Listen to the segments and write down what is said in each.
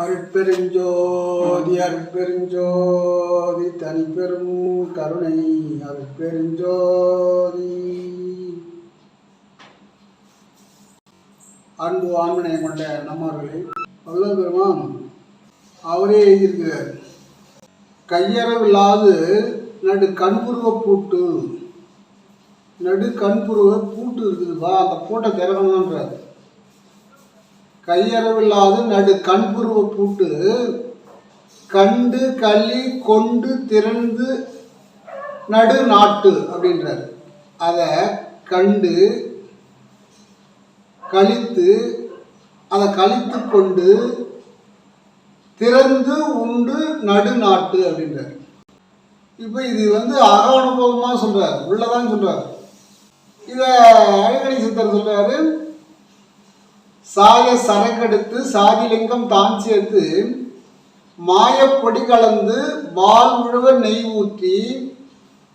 அருட்பெருஞ்சோதி அருட்பெருஞ்சோதி தனிப்பெரும் கருணை அருட்பெருஞ்சோதி. அன்பு ஆண்மனை கொண்ட நம்மார்களே, வள்ளல் பெருமான் அவரே எழுதியிருக்கிறார். கையறவில்லாது நடு கண்புருவ பூட்டு, நடு கண்புருவ பூட்டு இருக்குதுப்பா, அந்த பூட்டை திறக்கணுன்றார். கையறவில்லாது நடு கண்புருவ பூட்டு கண்டு களி கொண்டு திறந்து நடு நாட்டு அப்படின்றார். அதை கண்டு கழித்து, அதை கழித்து கொண்டு திறந்து உண்டு நடு நாட்டு அப்படின்றார். இப்போ இது அக அனுபவமாக சொல்றார், உள்ளதான் சொல்றார். இதை அழகணி சித்தர் சொல்றாரு. சாய சரக்கெடுத்து சாதிலிங்கம் தான் சேர்த்து மாயப்பொடி கலந்து வால் முழுவ நெய் ஊற்றி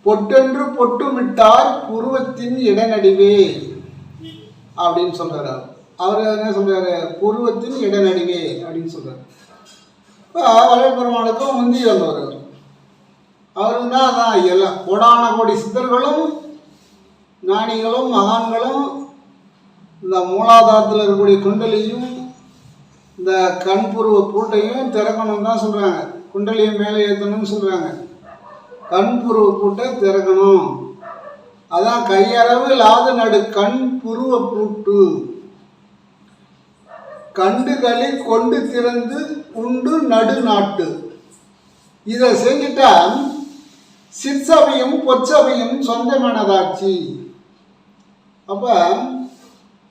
பொட்டென்று பொட்டுமிட்டார் புருவத்தின் இடநடிவே அப்படின்னு சொல்றாரு. அவர் என்ன சொல்றாரு? புருவத்தின் இடநடிவே அப்படின்னு சொல்றாரு. இப்போ வள்ளல் பெருமானுக்கும் முந்தி வந்தவர் அவருக்கு தான். அதான் எல்லாம் கோடான கோடி சித்தர்களும் ஞானிகளும் மகான்களும் இந்த மூலாதாரத்தில் இருக்கக்கூடிய குண்டலியும் இந்த கண்புருவ பூட்டையும் திறக்கணும் தான் சொல்கிறாங்க. குண்டலியை மேலே ஏற்றணும்னு சொல்கிறாங்க. கண்புருவ பூட்டை திறக்கணும். அதான் கையளவு இல்லாத நடு கண்புருவ பூட்டு கண்டுகளி கொண்டு திறந்து உண்டு நடு நாட்டு. இதை செஞ்சுட்டா சிற்சபையும் பொற்சபையும் சொந்தமானதாச்சு. அப்போ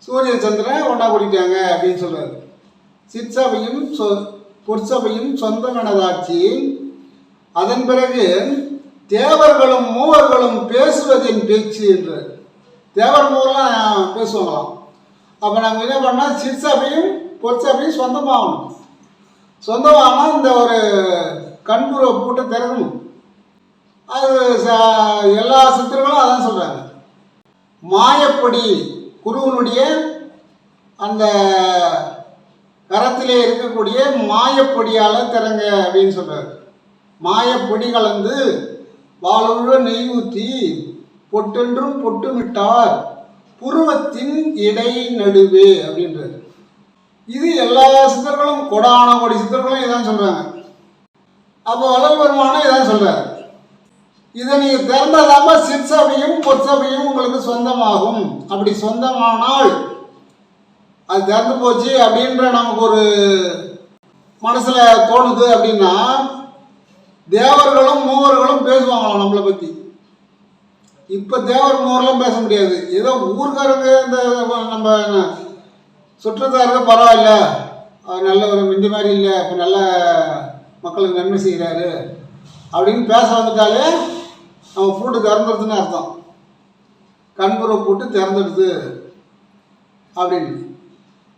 சூரிய சந்திரன் ஒன்றா கூட்டிட்டாங்க அப்படின்னு சொல்றாரு. சிற்சபையும் பொற்சபையும் சொந்தமானதாச்சு. அதன் பிறகு தேவர்களும் மூவர்களும் பேசுவதின் பேச்சு என்றார். தேவர் மூவர்லாம் பேசுவாங்களாம். அப்போ நம்ம என்ன பண்ணால் சிற்சபையும் பொற்சபையும் சொந்தமாகணும். சொந்தமானால் இந்த ஒரு கண்புருவ பூட்டை திறக்கணும். அது எல்லா சித்தர்களும் அதான் சொல்கிறாங்க. மாயப்பொடி குருவனுடைய அந்த கரத்திலே இருக்கக்கூடிய மாயப்பொடியால் திறங்க அப்படின்னு சொல்கிறார். மாயப்பொடி கலந்து வாளுழ நெய் ஊற்றி பொட்டென்றும் பொட்டுமிட்டார் புருவத்தின் இடை நடுவே அப்படின்றார். இது எல்லா சித்தர்களும் கொடான கோடி சித்தர்களும் இதான் சொல்கிறாங்க. அப்போ வள்ளல் பெருமானும் இதான் சொல்கிறார். இதை நீங்கள் திறந்ததாம சிற்சபையும் பொற்சபையும் உங்களுக்கு சொந்தமாகும். அப்படி சொந்தமானால் அது திறந்து போச்சு அப்படின்ற நமக்கு ஒரு மனசில் தோணுது அப்படின்னா தேவர்களும் மூவர்களும் பேசுவாங்களாம் நம்மளை பற்றி. இப்போ தேவர் மூவரெல்லாம் பேச முடியாது. ஏதோ ஊருக்காரங்க இந்த நம்ம சுற்றத்தாருக்கு பரவாயில்ல, அவர் நல்ல ஒரு மிந்தி மாதிரி இல்லை, இப்போ நல்ல மக்களுக்கு நன்மை செய்கிறாரு அப்படின்னு பேச வந்துட்டாலே நம்ம பூட்டு திறந்துடுதுன்னு அர்த்தம். கண்புருவ பூட்டு திறந்துடுது அப்படின்னு.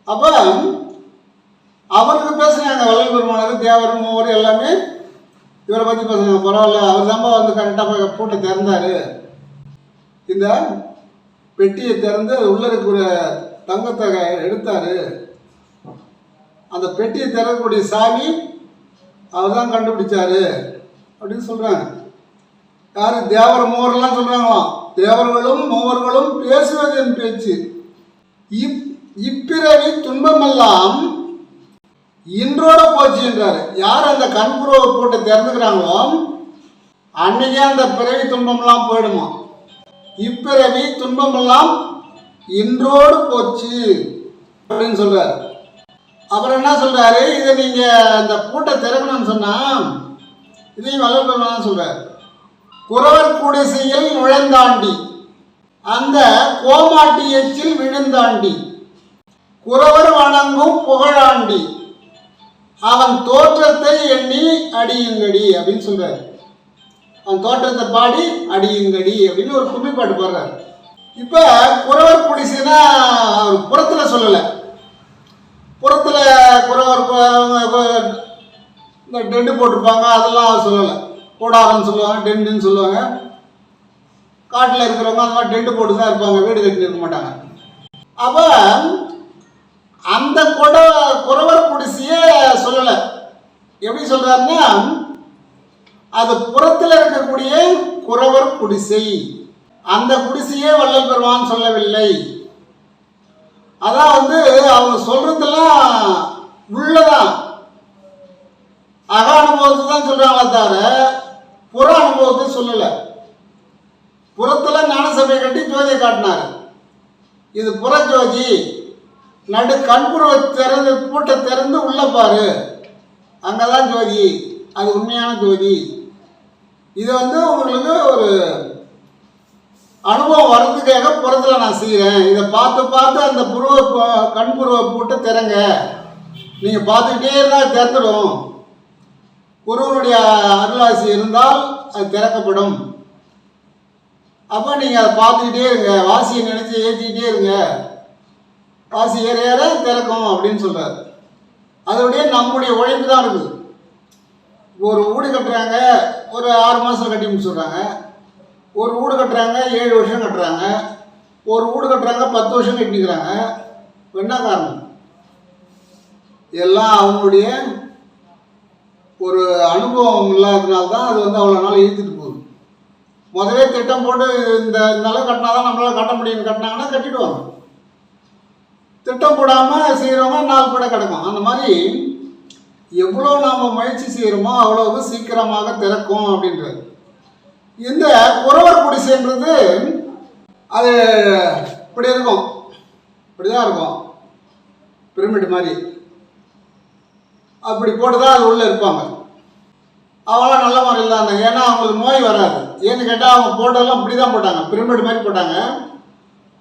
அப்போ அவருக்கு பேசுனாங்க. வள்ளல் பெருமானுக்கு தேவர் மூவர் எல்லாமே இவரை பற்றி பேசுனாங்க. பரவாயில்ல, அவர் தான் கரெக்டாக பூட்டை திறந்தார். இந்த பெட்டியை திறந்து உள்ள இருக்கிற தங்கத்தை எடுத்தார். அந்த பெட்டியை திறக்கக்கூடிய சாவி அவர் தான் கண்டுபிடிச்சாரு அப்படின்னு சொல்கிறாங்க. யாரு? தேவர் மூவரெல்லாம் சொல்கிறாங்களாம். தேவர்களும் மூவர்களும் பேசுவதன் பேச்சு. இப்பிறவி துன்பமெல்லாம் இன்றோட போச்சு என்றார். யார் அந்த கண்புருவ போட்டு திறந்துக்கிறாங்களோ அன்னைக்கே அந்த பிறவி துன்பமெல்லாம் போயிடுமா. இப்பிறவி துன்பமெல்லாம் இன்றோடு போச்சு அப்படின்னு சொல்றாரு. அப்புறம் என்ன சொல்றாரு? இதை நீங்க அந்த பூட்டை திறக்கணும்னு சொன்னா இதையும் வள்ளல் பெருமான் சொல்றாரு. குறவர் குடிசையில் நுழைந்தாண்டி அந்த கோமாட்டி எச்சில் விழுந்தாண்டி குறவர் வணங்கும் புகழாண்டி அவன் தோற்றத்தை எண்ணி அடியுங்கடி அப்படின்னு சொல்றாரு. அவன் தோற்றத்தை பாடி அடியுங்கடி அப்படின்னு ஒரு கும்மிப்பாட்டு பாடுறாரு. இப்போ குறவர் குடிசைன்னா அவர் புறத்தில் சொல்லலை. புறத்தில் குறவர் இந்த டெண்டு போட்டிருப்பாங்க, அதெல்லாம் சொல்லலை. கூடாரம்னு சொல்லுவாங்க, டெண்டுன்னு சொல்லுவாங்க. காட்டில் இருக்கிறவங்க அந்த மாதிரி டெண்டு போட்டு தான் இருப்பாங்க, வீடு கட்டி இருக்க மாட்டாங்க. அப்போ அந்த குறவர் குடிசையே சொல்லலை. எப்படி சொல்றாருன்னா, அது புறத்தில் இருக்கக்கூடிய குறவர் குடிசை, அந்த குடிசையே வள்ளல் பெறுவான்னு சொல்லவில்லை. அதான் அவங்க சொல்றதெல்லாம் உள்ளதான், அக அனுபவத்தை தான் சொல்றாங்களே தவிர புற அனுபவத்தை சொல்லல. புறத்துல ஞானசபையை கட்டி ஜோதியை காட்டினாரு. இது புற ஜோதி, நடு கண்புருவ திறந்து பூட்டை திறந்து உள்ள பாரு, அங்கதான் ஜோதி, அது உண்மையான ஜோதி. இது உங்களுக்கு ஒரு அனுபவம் வர்றதுக்காக புறத்துல நான் செய்கிறேன். இதை பார்த்து பார்த்து அந்த கண்புருவ பூட்டை திறங்க, நீங்க பார்த்துக்கிட்டே இருந்தால் திறந்துடும். குருவனுடைய அருளாசி இருந்தால் அது திறக்கப்படும். அப்போ நீங்கள் அதை பார்த்துக்கிட்டே இருங்க, வாசியை நினைச்சு ஏற்றிக்கிட்டே இருங்க, வாசி ஏற ஏற திறக்கும் அப்படின்னு சொல்றாரு. அதோடைய நம்முடைய உழைப்பு தான் இருக்குது. ஒரு வீடு கட்டுறாங்க, ஒரு 6 மாதத்தில் கட்டி முடிச்சுடுறாங்க. ஒரு வீடு கட்டுறாங்க 7 வருஷம் கட்டுறாங்க. ஒரு வீடு கட்டுறாங்க 10 வருஷம் கட்டிக்கிறாங்க. என்ன காரணம்? எல்லாம் அவங்களுடைய ஒரு அனுபவம் இல்லாததுனால்தான் அது அவ்வளோ நாள் இழுத்துட்டு போகுது. முதலே திட்டம் போட்டு இந்த அளவு கட்டினா தான் நம்மளால் கட்ட முடியும்னு கட்டினாங்கன்னா கட்டிடுவாங்க. திட்டம் போடாமல் செய்கிறவங்க 4 படம் கிடக்கும். அந்த மாதிரி எவ்வளோ நாம் முயற்சி செய்கிறோமோ அவ்வளவு சீக்கிரமாக திறக்கும் அப்படின்றது. இந்த குறவர் குடிசைன்றது அது இப்படி இருக்கும், இப்படிதான் இருக்கும், பிரமிட் மாதிரி அப்படி போட்டு தான் அது உள்ளே இருப்பாங்க. அவங்களாம் நல்ல முறையில் தான் இருந்தாங்க, ஏன்னா அவங்களுக்கு நோய் வராது. ஏன்னு கேட்டால் அவங்க போட்டதெல்லாம் இப்படி தான் போட்டாங்க, பிரமிட் மாதிரி போட்டாங்க.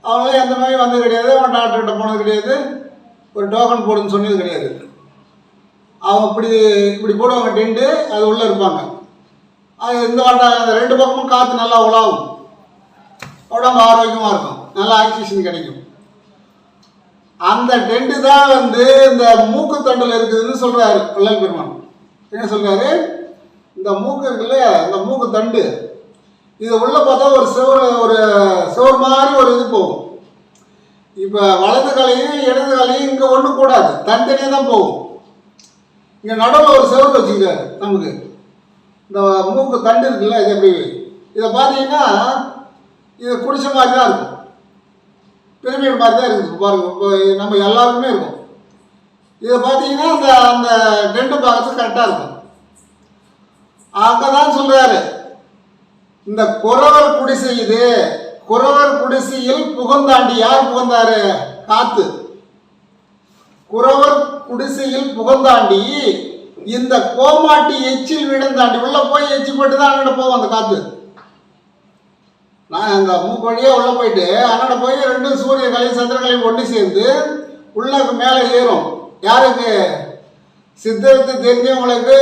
அவங்களாம் எந்த நோயும் வந்தது கிடையாது, அவங்க டாக்டர்கிட்ட போனது கிடையாது, ஒரு டோக்கன் போடுன்னு சொன்னது கிடையாது. அவங்க இப்படி போடுவாங்க டென்ட்டு, அது உள்ளே இருப்பாங்க. அது இந்த அந்த 2 பக்கமும் காற்று நல்லா உலாவும், உடம்பு ஆரோக்கியமாக இருக்கும், நல்லா ஆக்சிஜன் கிடைக்கும். அந்த டென்ட்டு தான் இந்த மூக்கு தண்டில் இருக்குதுன்னு சொல்கிறாரு வள்ளல் பெருமான். என்ன சொல்கிறாரு? இந்த மூக்கு இருக்குல்ல, இந்த மூக்கு தண்டு, இது உள்ள பார்த்தா ஒரு செவர் மாதிரி ஒரு இது போகும். இப்போ வலது காலையும் இடது காலையும் இங்கே ஒன்று கூடாது, தனித்தனியாக தான் போகும். இங்கே நடுவில் ஒரு செவர் வச்சுக்கிறாரு நமக்கு. இந்த மூக்கு தண்டு இருக்குல்ல, இது எப்படி, இதை பார்த்தீங்கன்னா இது குடிச்ச மாதிரி தான் இருக்கும், பிரமிட் மாதிரி தான் இருக்குது பாருங்க. இப்போ நம்ம எல்லாருக்குமே இருக்கும். இதை பார்த்தீங்கன்னா அந்த டென்ட் பார்க்கறது கரெக்டாக இருக்கும். அங்கே தான் சொல்கிறாரு, இந்த குறவர் குடிசை, இது குறவர் குடிசையில் புகந்தாண்டி. யார் புகந்தாரு? காத்து. குறவர் குடிசையில் புகந்தாண்டி இந்த கோமாட்டி எச்சில் விடந்தாண்டி உள்ள போய் எச்சி போட்டு தான் அண்ணட போவோம் அந்த காத்து. நான் அந்த மூக்கு வழியாக உள்ளே போயிட்டு அண்ணட போய் 2 சூரியகளையும் சந்திரகளையும் ஒன்று சேர்ந்து உள்ள மேலே ஏறும். யாருக்கு? சித்தத்தை தெரிஞ்சவங்களுக்கு,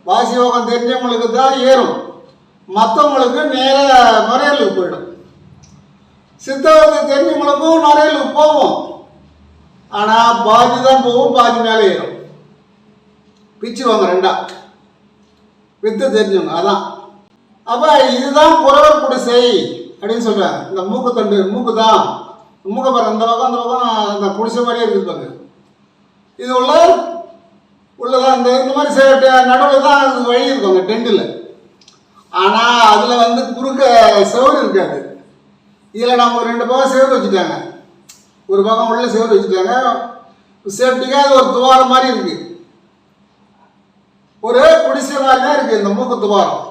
வாசியோகம் தெரிஞ்சவங்களுக்கு தான் ஏறும், மற்றவங்களுக்கு நேராக நுரையலுக்கு போயிடும். சித்தத்தை தெரிஞ்சவங்களுக்கும் நுரையலுக்கு போவோம், ஆனால் பாதி தான் போகும், பாதி மேலே ஏறும், பிச்சுருவாங்க 2ஆ. வித்து தெரிஞ்சவங்க அதான். அப்போ இதுதான் குறவர் குடிசை அப்படின்னு சொல்கிறாங்க. இந்த மூக்கு தண்டு, மூக்கு தான், மூக்க பாருங்க, அந்த பக்கம் அந்த பக்கம் அந்த குடிசை மாதிரியே இருக்குது பாருங்க. இது உள்ளதான் இந்த மாதிரி நடுவில் தான் அது வழி இருக்கும் அந்த டென்ட்டில். ஆனால் அதில் குறுக்க செவரு இருக்காது. இதில் நம்ம 2 பக்கம் செவரு வச்சுட்டாங்க, ஒரு பக்கம் உள்ள செவரு வச்சுட்டாங்க. சேஃப்டிக்காக அது ஒரு துவாரம் மாதிரி இருக்குது, ஒரு குடிசை மாதிரி தான் இருக்குது இந்த மூக்கு துவாரம்.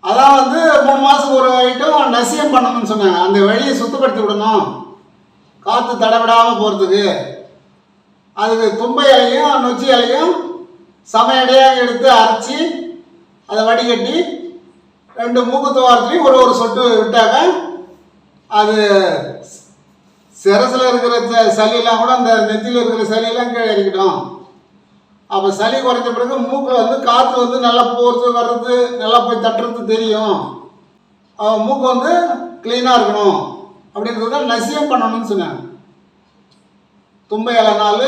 அதான் 3 மாதத்துக்கு ஒரு ஐட்டம் நசியம் பண்ணணும்னு சொன்னாங்க. அந்த வழியை சுத்தப்படுத்தி விடணும், காற்று தடவிடாமல் போகிறதுக்கு. அதுக்கு தும்பை இலையும் நொச்சி இலையும் சமையடையாக எடுத்து அரைச்சி அதை வடிகட்டி 2 மூக்கு துவாரத்துலையும் ஒரு சொட்டு விட்டாக்க அது சிரசில் இருக்கிற சளியெல்லாம் கூட அந்த நெத்தியில் இருக்கிற சளியெல்லாம் கீழே இறக்கிட்டோம். அப்போ சளி குறைஞ்ச பிறகு மூக்கில் காற்று நல்லா போகிறது வர்றது, நல்லா போய் தட்டுறது தெரியும். மூக்கு க்ளீனாக இருக்கணும் அப்படின்றத நசியம் பண்ணணும்னு சொன்னாங்க. தும்பை இலை 4,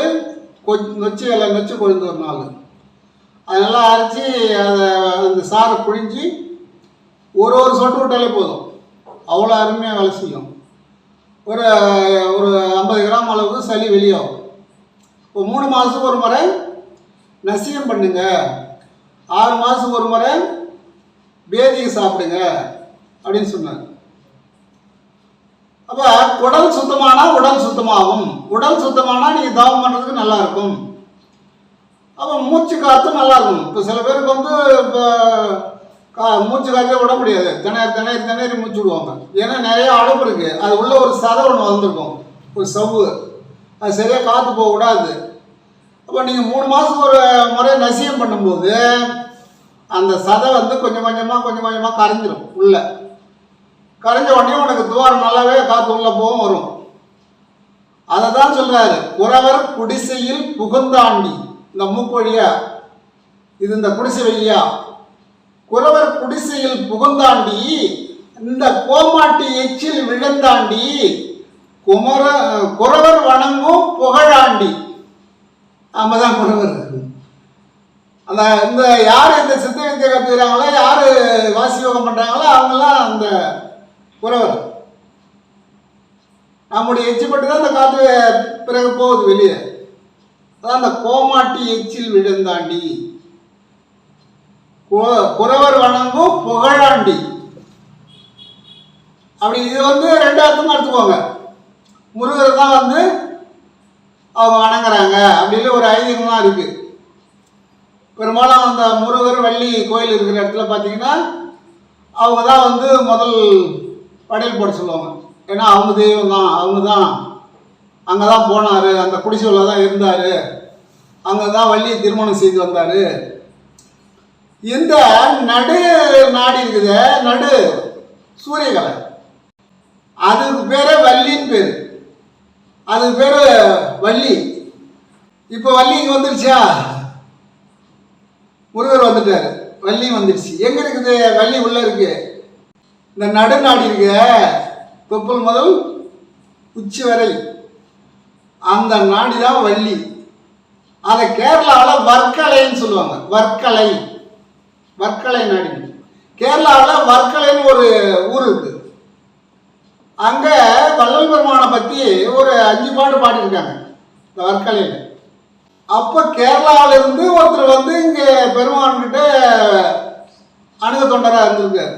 நொச்சி இலை, நொச்சி கொழுந்து ஒரு 4, அதெல்லாம் அரைச்சி அதை அந்த சாரை புழிஞ்சி ஒரு சொட்டு விட்டாலே போதும், அவ்வளோ அருமையாக வேலை செய்யும். ஒரு 50 கிராம் அளவுக்கு சளி வெளியாகும். இப்போ 3 மாதத்துக்கு ஒரு முறை நசியம் பண்ணுங்க, 6 மாதத்துக்கு ஒரு முறை பேதியை சாப்பிடுங்க அப்படின்னு சொன்னார். அப்போ குடல் சுத்தமானா உடல் சுத்தமாகும், உடல் சுத்தமானா நீங்கள் தவம் பண்ணுறதுக்கு நல்லா இருக்கும். அப்போ மூச்சு காற்று நல்லா இருக்கும். இப்போ சில பேருக்கு வந்து இப்போ மூச்சு காற்றே விட முடியாது, திணறி மூச்சு விடுவாங்க. ஏன்னா நிறைய அடைப்பு இருக்குது, அது உள்ள ஒரு சதை ஒன்று வந்திருக்கும், ஒரு சவ்வு, அது சரியாக காற்று போக விடாது. அப்போ நீங்கள் 3 மாதத்துக்கு ஒரு முறை நசியம் பண்ணும்போது அந்த சதை வந்து கொஞ்சம் கொஞ்சமாக கரைஞ்சிடும். உள்ள கரைஞ்ச உடனே உனக்கு துவாரம் நல்லாவே காற்று உள்ள போகும் வரும். அதை தான் சொல்கிறாரு, குறவர் குடிசையில் புகுந்தாண்டி. இந்த மூக்கு வழியா, இது இந்த குடிசை வழியா, குறவர் குடிசையில் புகுந்தாண்டி, இந்த கோமாட்டி எச்சில் விழுந்தாண்டி, குறவர் வணங்கும் புகழாண்டி. தான் குறவர். அந்த இந்த யார் இந்த சித்த வித்தை கற்றுக்கிறாங்களோ, யார் வாசியோகம் பண்ணுறாங்களோ அவங்கெல்லாம் அந்த குறவர். நம்முடைய எச்சிப்பட்டு தான் அந்த காற்று பிறகு போகுது வெளியே. அதான் அந்த கோமாட்டி எச்சில் விழுந்தாண்டி, குறவர் வணங்கும் புகழாண்டி. அப்படி இது வந்து 2 அர்த்தமா எடுத்துக்கோங்க. முருகர் தான் வந்து அவங்க வணங்குறாங்க அப்படின்னு ஒரு ஐதீகமாக இருக்கு. பெரும்பாலும் அந்த முருகர் வள்ளி கோயில் இருக்கிற இடத்துல பார்த்தீங்கன்னா அவங்க தான் வந்து முதல் படையல் போட சொல்லுவாங்க. ஏன்னா அவங்க தெய்வம் தான், அவங்க தான் அங்கே தான் போனார், அந்த குடிசையில் தான் இருந்தார், அங்கே தான் வள்ளியை திருமணம் செய்து வந்தார். இந்த நடு நாடி இருக்குது, நடு சூரியகலை, அதுக்கு பேரே வள்ளின்னு பேர். அதுக்கு பேர் வள்ளி. இப்போ வள்ளி இங்கே வந்துருச்சா, முருகர் வந்துட்டாரு, வள்ளி வந்துடுச்சு. எங்க இருக்குது வள்ளி? உள்ள இருக்கு. இந்த நடுநாடி இருக்கு, தொப்புள் முதல் உச்சி வரை, அந்த நாடி தான் வள்ளி. அதை கேரளாவில் வர்க்கலைன்னு சொல்லுவாங்க. வர்க்கலை, வர்க்கலை நாடி. கேரளாவில் வர்க்கலைன்னு ஒரு ஊர் இருக்கு. அங்கே வள்ளல் பெருமானை பற்றி ஒரு 5 பாட்டு பாடியிருக்காங்க இந்த வர்க்கலையில். அப்போ கேரளாவிலிருந்து ஒருத்தர் வந்து இங்கே பெருமான்கிட்ட அணுக தொண்டராக இருந்திருக்காரு.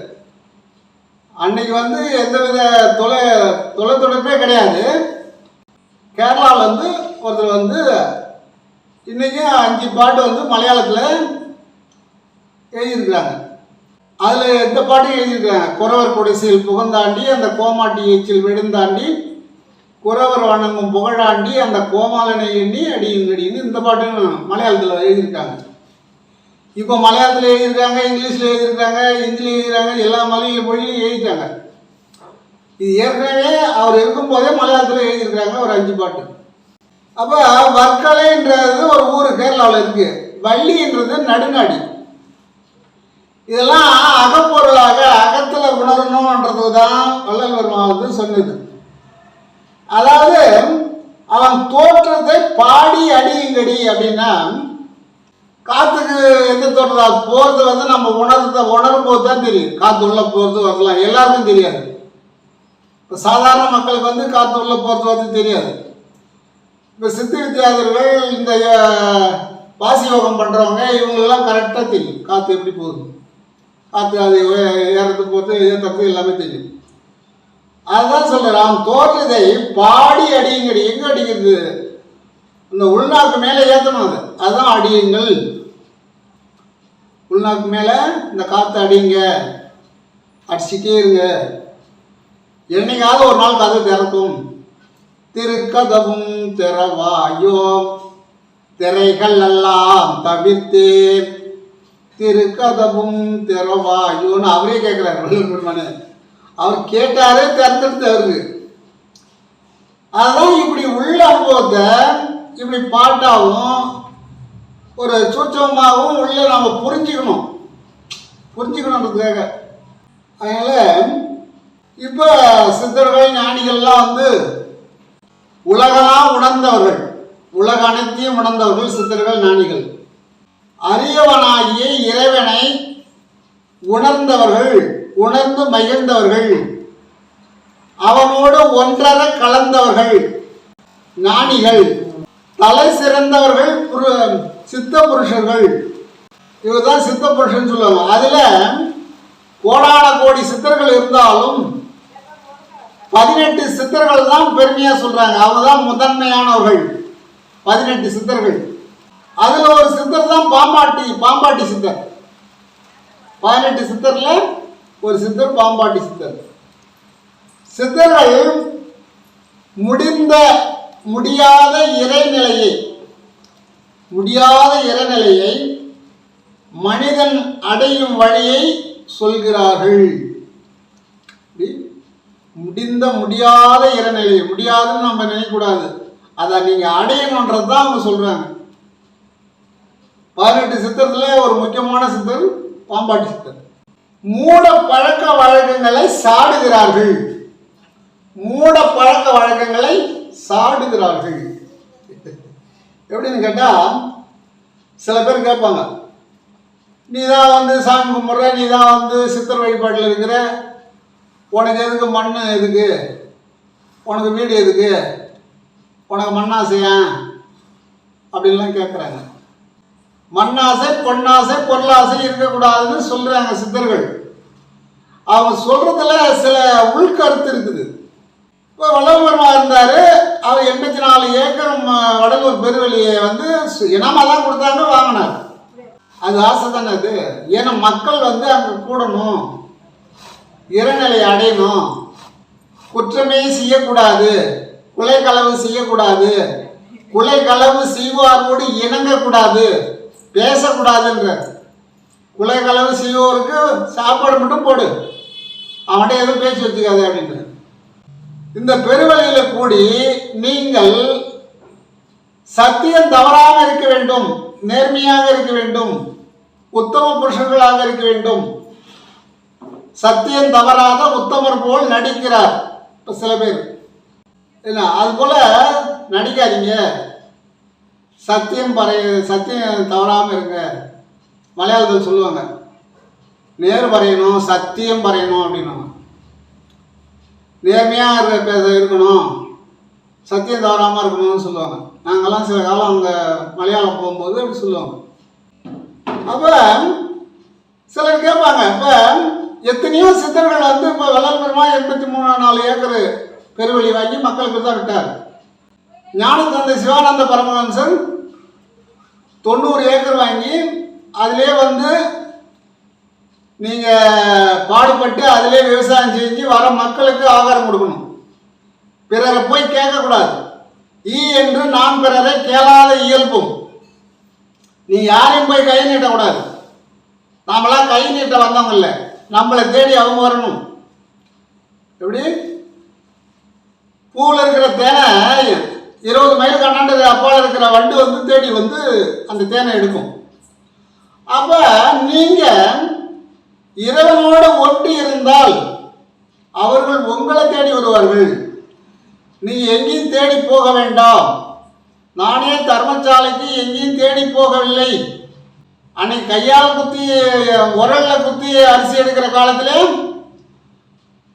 அன்னைக்கு வந்து எந்தவித தொலை தொடர்பே கிடையாது. கேரளாவில் வந்து ஒருத்தர் வந்து இன்றைக்கி 5 பாட்டு வந்து மலையாளத்தில் எழுதியிருக்கிறாங்க. அதில் எந்த பாட்டும் எழுதியிருக்கிறாங்க. குறவர் குடிசையில் புகந்தாண்டி, அந்த கோமாட்டி எச்சில் விழுந்தாண்டி, குறவர் வணங்கும் புகழாண்டி, அந்த கோமாலனை எண்ணி அடின்னு இந்த பாட்டுன்னு மலையாளத்தில் எழுதியிருக்காங்க. இப்போ மலையாளத்தில் எழுதியிருக்காங்க, இங்கிலீஷில் எழுதியிருக்காங்க, ஹிந்தியில் எழுதியிருக்காங்க, எல்லா மொழியிலும் எழுதிட்டாங்க. இது ஏற்கனவே அவர் இருக்கும்போதே மலையாளத்தில் எழுதியிருக்காங்க ஒரு 5 பாட்டு. அப்போ வர்க்கலைன்றது ஒரு ஊர் கேரளாவில் இருக்குது. வள்ளின்றது நடுநாடி. இதெல்லாம் அகப்பொருளாக அகத்தில் உணரணுன்றது தான் வள்ளல் பெருமான் வந்து சொன்னது. அதாவது அவன் தோற்றத்தை பாடி அடியுங்கடி அப்படின்னா, காற்றுக்கு எந்த தோற்றதா போகிறது வந்து நம்ம உணரும் போது தான் தெரியும். காற்று உள்ள போகிறது வரலாம், எல்லாருக்கும் தெரியாது. இப்போ சாதாரண மக்களுக்கு வந்து காற்று உள்ள போகிறது வந்து தெரியாது. இப்போ சித்த வித்தியாசர்கள், இந்த வாசி யோகம் பண்ணுறவங்க, இவங்களெல்லாம் கரெக்டாக தெரியும் காற்று எப்படி போகுது, காற்று அது ஏறது போகிறது ஏற்றது எல்லாமே தெரியும். அதுதான் சொல்கிறான், தோற்றத்தை பாடி அடியுங்கடி. எங்கே அடிக்கிறது? இந்த உள்நாக்கு மேலே ஏற்றணும். அதுதான் அடியுங்கள். உள்நாக்கு மேலே இந்த காற்று அடிங்க, அடிச்சுட்டே இருங்க. என்னைக்காவது ஒரு நாள் கதை திறக்கும். திருக்கதவும் திறவாயோ, திரைகள் எல்லாம் தவிர்த்து திருக்கதவும் திறவாயோன்னு அவரே கேட்குறாரு வள்ளல் பெருமானே. அவர் கேட்டாரே திறந்துடுத்து அவருக்கு. அதுதான் இப்படி உள்ள அனுபவத்தை இப்படி பாட்டாகவும் ஒரு சூட்சமாகவும் உள்ள நம்ம புரிஞ்சுக்கணுன்றதுக்காக. அதனால் இப்போ சித்தர்கள் ஞானிகள்லாம் வந்து உலகெல்லாம் உணர்ந்தவர்கள், உலக அனைத்தையும் உணர்ந்தவர்கள் சித்தர்கள் ஞானிகள். அரியவனாகிய இறைவனை உணர்ந்தவர்கள், உணர்ந்து மகிழ்ந்தவர்கள், அவனோடு ஒன்றர கலந்தவர்கள் ஞானிகள். தலை சிறந்தவர்கள் சித்த புருஷர்கள், இவர் தான் சித்த புருஷன் சொல்லுவாங்க. அதுல கோடான கோடி சித்தர்கள் இருந்தாலும் 18 சித்தர்கள் தான் பெருமையா சொல்றாங்க. அவங்க தான் முதன்மையானவர்கள். 18 சித்தர்கள். அதுல ஒரு சித்தர் தான் பாம்பாட்டி சித்தர். 18 சித்தர்ல ஒரு சித்தர் பாம்பாட்டி சித்தர். சித்தர்கள் முடியாத இறைநிலையை மனிதன் அடையும் வழியை சொல்கிறார்கள். முடியாத இறைநிலை, முடியாதுன்னு நம்ம நினைக்கக்கூடாது, அதை நீங்க அடையணுன்றது தான் அவங்க சொல்றாங்க. 18 சித்தத்துல ஒரு முக்கியமான சித்தர் பாம்பாட்டி சித்தர். மூட பழக்க வழக்கங்களை சாடுகிறார்கள். எப்படின்னு கேட்டா, சில பேர் கேட்பாங்க, நீ தான் வந்து சாமி கும்பிட்ற, நீ தான் வந்து சித்தர் வழிபாட்டில் இருக்கிற, உனக்கு எதுக்கு மண் எதுக்கு, உனக்கு வீடு எதுக்கு, உனக்கு மண்ணாசையா அப்படின்லாம் கேட்குறாங்க. மண்ணாசை, பொன்னாசை, பொருளாசை இருக்கக்கூடாதுன்னு சொல்றாங்க சித்தர்கள். அவங்க சொல்றதுல சில உள்கருத்து இருக்குது. இப்போ வல்லபெருமா இருந்தாரு, அவர் 84 ஏக்கர் வடலூர் பெருவெளியை வந்து இனமாக தான் கொடுத்தாங்க, வாங்கினார். அது ஆசை தானே அது. ஏன்னா மக்கள் வந்து அங்கே கூடணும், இறைநிலை அடையணும், குற்றமே செய்யக்கூடாது, கொலைகளவு செய்யக்கூடாது, கொலைகளவு செய்வாரோடு இணங்கக்கூடாது, பேசக்கூடாதுன்ற. கொலைகளவு செய்வோருக்கு சாப்பாடு மட்டும் போடு, அவன்கிட்ட எதுவும் பேச்சு வச்சுக்காது அப்படின்ற. இந்த பெருவழியில கூடி நீங்கள் சத்தியம் தவறாக இருக்க வேண்டும், நேர்மையாக இருக்க வேண்டும், உத்தம புருஷர்களாக இருக்க வேண்டும். சத்தியம் தவறாத உத்தமர் போல் நடிக்கிறார் இப்ப சில பேர். என்ன, அது போல நடிக்காதீங்க, சத்தியம் தவறாம இருங்க. மலையாளத்தில் சொல்லுவாங்க, நேர் வரையணும், சத்தியம் வரையணும் அப்படின்னா, நேர்மையாக இருக்கணும், சத்தியம் தவறாமல் இருக்கணும்னு சொல்லுவாங்க. நாங்கள்லாம் சில காலம் அங்கே மலையாளம் போகும்போது அப்படி சொல்லுவாங்க. அப்போ சிலர் கேட்பாங்க, இப்போ எத்தனையோ சித்தர்கள் வந்து இப்போ வல்லபெருமா 83 ஏக்கர் பெருவெளி வாங்கி மக்களுக்கு தான் விட்டார். ஞானத்தந்தை சிவானந்த பரமஹம்சர் 90 ஏக்கர் வாங்கி அதிலே வந்து நீங்கள் பாடுபட்டு அதிலே விவசாயம் செஞ்சு வர மக்களுக்கு ஆகாரம் கொடுக்கணும். பிறரை போய் கேட்கக்கூடாது. என்று நான் பிறரை கேளாத இயல்பும். நீ யாரையும் போய் கை நீட்டக்கூடாது. நாமெல்லாம் கை நீட்ட வந்தவங்க இல்லை, நம்மளை தேடி அவங்க வரணும். எப்படி பூவில் இருக்கிற தேனை 20 மைல் கண்ணாண்டு அப்பால் இருக்கிற வண்டு வந்து தேடி வந்து அந்த தேனை எடுக்கும். அப்போ நீங்கள் இறைவனோடு ஒட்டி இருந்தால் அவர்கள் உங்களை தேடி வருவார்கள். நீ எங்கேயும் தேடி போக வேண்டாம். நானே தர்மசாலைக்கு எங்கேயும் தேடி போகவில்லை. அன்னைக்கு கையால் குத்தி உரல்ல குத்தி அரிசி எடுக்கிற காலத்திலே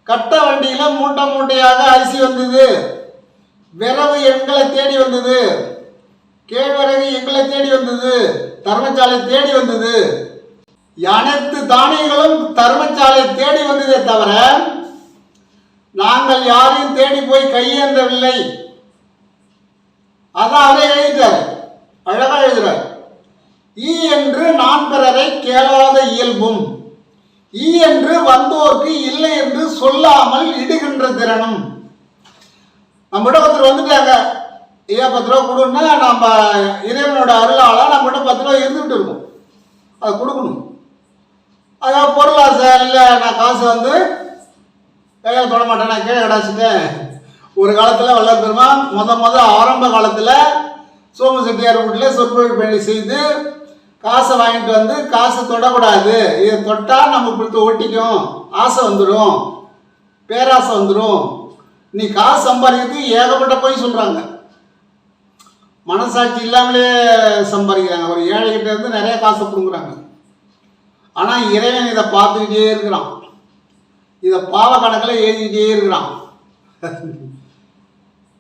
கட்ட வண்டியில மூட்டை மூட்டையாக அரிசி வந்தது. விரவு எங்களை தேடி வந்தது, கேழ்வரகு எங்களை தேடி வந்தது, தர்மசாலை தேடி வந்தது. அனைத்து தானியங்களும் தர்மசாலை தேடி வந்ததே தவிர நாங்கள் யாரையும் தேடி போய் கையேந்தவில்லை. அதான் அவரே எழுதிட்டார், அழகா எழுதுறார். என்று நான் பிறரை கேளாத இயல்பும், என்று வந்தோர்க்கு இல்லை என்று சொல்லாமல் இடுகின்ற திறனும். நம்மகிட்ட ஒருத்தர் வந்துட்டாங்க, ஐயா 10 ரூபா கொடுன்னா நம்ம இறைவனோட அருளால நம்மகிட்ட 10 ரூபா இருந்துகிட்டு இருக்கும், அதை கொடுக்கணும். அதான் பொருளாசை இல்லை, நான் காசு வந்து கையால் தொட மாட்டேன், நான் கீழே கிடாச்சிட்டேன். ஒரு காலத்தில் வல்லபெருமா ஆரம்ப காலத்தில் சோமு செட்டியார் வீட்டில் சொற்பொழிவு பணி செய்து காசை வாங்கிட்டு வந்து, காசை தொடக்கூடாது, இதை தொட்டால் நம்ம கொடுத்து ஒட்டிக்கும், ஆசை வந்துடும், பேராசை வந்துடும், நீ காசு சம்பாதிக்கிறதுக்கு ஏகப்பட்ட போய் சொல்கிறாங்க. மனசாட்சி இல்லாமலே சம்பாதிக்கிறாங்க. ஒரு ஏழைகிட்ட இருந்து நிறைய காசை கொடுக்குறாங்க. ஆனால் இறைவன் இதை பார்த்துக்கிட்டே இருக்கிறான், இதை பாவ கணக்கில் எழுதிக்கிட்டே இருக்கிறான்.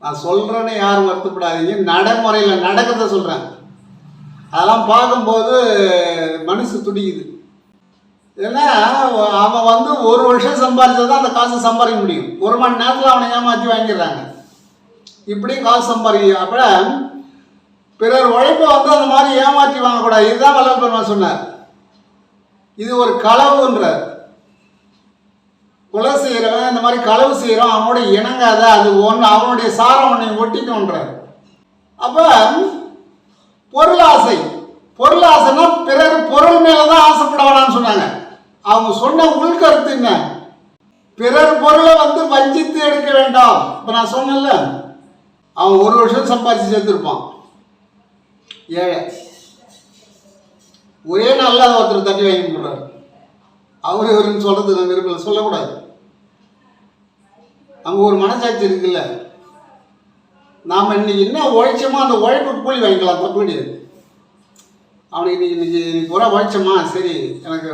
நான் சொல்கிறேன்னு யாரும் வருத்தப்படாதீங்க, நடைமுறையில் நடக்கிறத சொல்கிறேன். அதெல்லாம் பார்க்கும்போது மனசு துடிக்குது. ஏன்னா அவன் வந்து ஒரு வருஷம் சம்பாதிச்சா தான் அந்த காசு சம்பாதிக்க முடியும். 1 மணி நேரத்தில் அவனை ஏமாற்றி வாங்கிடுறாங்க. இப்படி காசு சம்பாதிக்க அப்போ பிறர் உழைப்பை வந்து அந்த மாதிரி ஏமாற்றி வாங்கக்கூடாது. இதுதான் வள்ளல் பெருமான் சொன்னார். இது ஒரு களவுன்றார். கொலை செய்கிறவன் இந்த மாதிரி களவு செய்கிறோம், அவனோட இணங்காத, அது ஒன்று அவனுடைய சாரம் ஒன்றை ஒட்டிக்கொன்றார். அப்போ பொருளாசை, பொருளாசைன்னா பிறர் பொருள் மேலே தான் ஆசைப்பட வேணான்னு சொன்னாங்க. அவங்க சொன்ன உள்கருத்து என்ன? பிறர் பொருளை வந்து வஞ்சித்து எடுக்க வேண்டாம். இப்போ நான் சொன்னேன்ல, அவன் 1 வருஷம் சம்பாதிச்சு சேர்த்துருப்பான், ஏழை. ஒரே நாளில் அதை ஒருத்தர் தட்டி வாங்கி போடுறாரு. அவரு இவருன்னு சொல்கிறது நான் விரும்பல, சொல்லக்கூடாது. அங்கே ஒரு மனசாட்சி இருக்குல்ல. நாம் இன்னைக்கு என்ன உழைச்சோமோ அந்த உழைப்புக்கு கூலி வாங்கிக்கலாம், தப்பு கிடையாது. அவனுக்கு இன்னைக்கு பூரா உழைச்சோமா, சரி எனக்கு